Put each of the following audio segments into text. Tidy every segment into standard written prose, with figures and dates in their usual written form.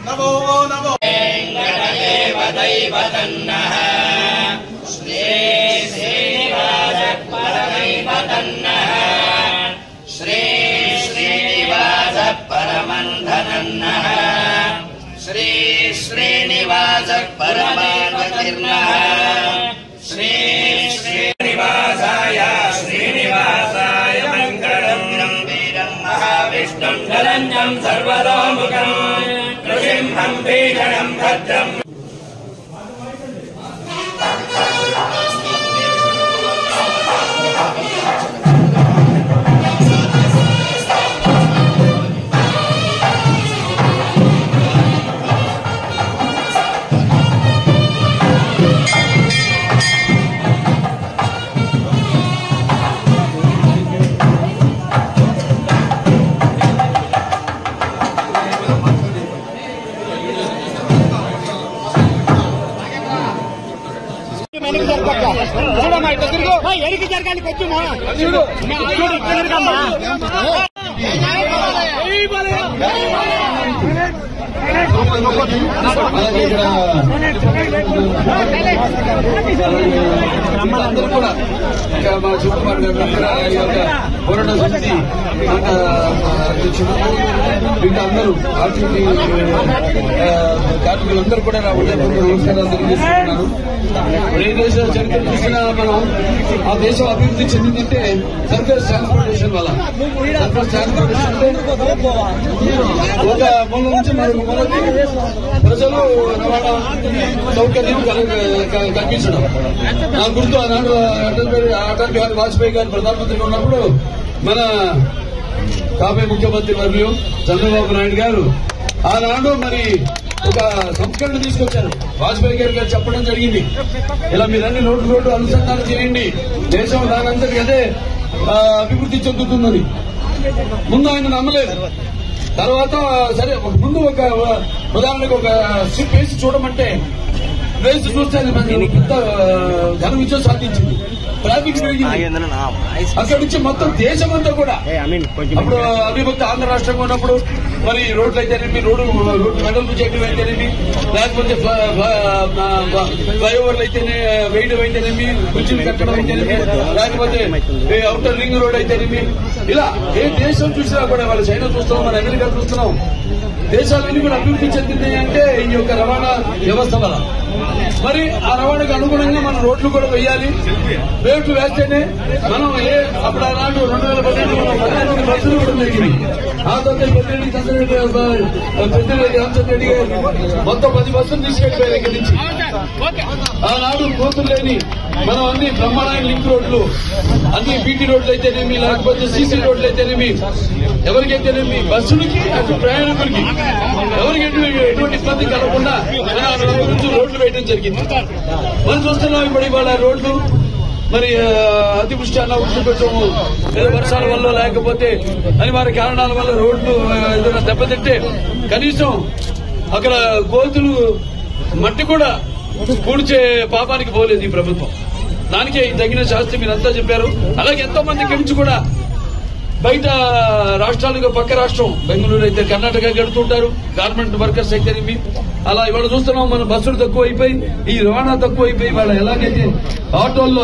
नमो नमो वेङ्कटदेवदैवतन्नः श्री श्रीनिवासपरदैवतन्नः श्री श्रीनिवासपरमन्धनन्नः श्री श्रीनिवासपरमार्वतिर्नः श्री श्रीनिवासाय श्रीनिवासाय मङ्गलम् गम्भीरम् महाविष्णुम् शरण्यम् सर्वतोमुखम् नृसिंहम् भीषणम् भद्रम् ఎరికి జరగాలి కొంచెం చూడు అందరూ కూడా ఇంకా మా చుట్టుపక్కల పోరాట సమితి అధ్యక్షుడు ఇంకా అందరూ ఆర్టీసీ కార్మికులందరూ కూడా నా ఉదయపూర్వక నమస్కారాలు తెలియజేస్తున్నారు. ఏ దేశ చరిత్ర చూసినా మనం ఆ దేశం అభివృద్ధి చెందిందంటే సర్ఫేస్ ట్రాన్స్పోర్టేషన్ వల్ల. సర్ఫేస్ ట్రాన్స్పోర్టేషన్ అంటే ఒక మూల నుంచి మరొక మూలకి ప్రజలు రవాణా సౌకర్యం కల్పించడం. నా గుర్తు ఆనాడు అటల్ బిహారీ వాజ్పేయి గారు ప్రధానమంత్రిగా ఉన్నప్పుడు మన కాబోయే ముఖ్యమంత్రి వర్యులు చంద్రబాబు నాయుడు గారు ఆనాడు మరి ఒక సంస్కరణ తీసుకొచ్చారు. వాజ్పేయి గారు చెప్పడం జరిగింది, ఇలా మీరన్నీ రోడ్డు అనుసంధానం చేయండి, దేశం దానంతటి అదే అభివృద్ధి చెందుతుందని. ముందు ఆయన నమ్మలేదు. తర్వాత సరే ముందు ఒక ఉదాహరణకు ఒక స్ట్రిప్ వేసి చూడమంటే వేసి చూస్తే పెద్ద ఘన విజయం సాధించింది. ట్రాఫిక్ పెరిగింది. అక్కడి నుంచి మొత్తం దేశమంతా కూడా అప్పుడు అవిభక్త ఆంధ్ర రాష్ట్రంగా ఉన్నప్పుడు మరి రోడ్లు అయితేనేమి, రోడ్డు వెడల్పు చేయడం అయితేనేమి, లేకపోతే ఫ్లైఓవర్లు అయితేనే వేయడం అయితేనేమి, బ్రిడ్జిలు కట్టడం అయితేనేమి, లేకపోతే అవుటర్ రింగ్ రోడ్ అయితేనేమి, ఇలా ఏ దేశం చూసినా కూడా వాళ్ళు చైనా చూస్తున్నాం, మన అమెరికా చూస్తున్నాం, దేశాలన్నీ కూడా అభివృద్ధి చెందింది అంటే ఈ యొక్క రవాణా వ్యవస్థ వల్ల. మరి ఆ రవాణాకు అనుగుణంగా మనం రోడ్లు కూడా వేయాలి. రేట్లు వేస్తేనే మనం అప్పుడు ఆనాడు 2012 మనం 18 బస్సులు కూడా జరిగింది. ఆ తర్వాత పెద్దిరెడ్డి రామచంద్రెడ్డి గారు మొత్తం 10 బస్సులు తీసుకెళ్లిపోయారు ఇక్కడి నుంచి. ఆనాడు కోతులు లేని మనం అన్ని బ్రహ్మాండమైన లింక్ రోడ్లు, అన్ని బీటీ రోడ్లు అయితేనేమి, లేకపోతే సీసీ రోడ్లు అయితేనేమి, ఎవరికైతేనేమి బస్సులకి అటు ప్రయాణికులకి ఎవరికి ఎటువంటి ఇబ్బంది కలగకుండా రోడ్లు వేయడం జరిగింది. మనం చూస్తున్నాం ఇప్పుడు ఇవాళ రోడ్లు మరి అతివృష్టి అనావృష్టి కొంచెం వర్షాల వల్ల లేకపోతే అనివార్య కారణాల వల్ల రోడ్లు ఏదైనా దెబ్బతింటే కనీసం అక్కడ గోతులు మట్టి కూడా పూడ్చే పాపానికి పోలేదు ఈ ప్రభుత్వం. దానికే తగిన శాస్త్రి మీరంతా చెప్పారు. అలాగే ఎంతో మంది ఇక్కడి నుంచి కూడా బయట రాష్ట్రాలుగా పక్క రాష్ట్రం బెంగళూరు అయితే కర్ణాటక గడుతుంటారు, గార్మెంట్ వర్కర్స్ అయితేనేమి. అలా ఇవాళ చూస్తున్నాం మన బస్సులు తక్కువ అయిపోయి, ఈ రవాణా తక్కువ అయిపోయి వాళ్ళ ఎలాగైతే ఆటోల్లో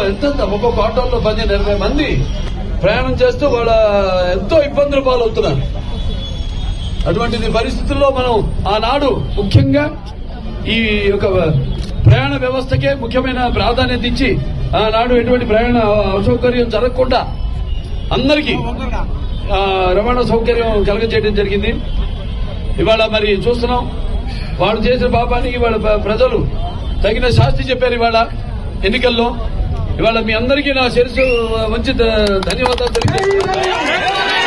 ఒక్కొక్క ఆటోల్లో 15-20 మంది ప్రయాణం చేస్తూ వాళ్ళ ఎంతో ఇబ్బందులు పాలవుతున్నారు. అటువంటి పరిస్థితుల్లో మనం ఆనాడు ముఖ్యంగా ఈ యొక్క ప్రయాణ వ్యవస్థకే ముఖ్యమైన ప్రాధాన్యత ఇచ్చి ఆనాడు ఎటువంటి ప్రయాణ అసౌకర్యం జరగకుండా అందరికీ రవాణా సౌకర్యం కలగజేయడం జరిగింది. ఇవాళ మరి చూస్తున్నాం వాళ్ళు చేసిన పాపానికి ఇవాళ ప్రజలు తగిన శాస్తి చెప్పారు. ఇవాళ ఎన్నికల్లో ఇవాళ మీ అందరికీ నా శిరస్సు మంచి ధన్యవాదాలు తెలియజేస్తున్నాను.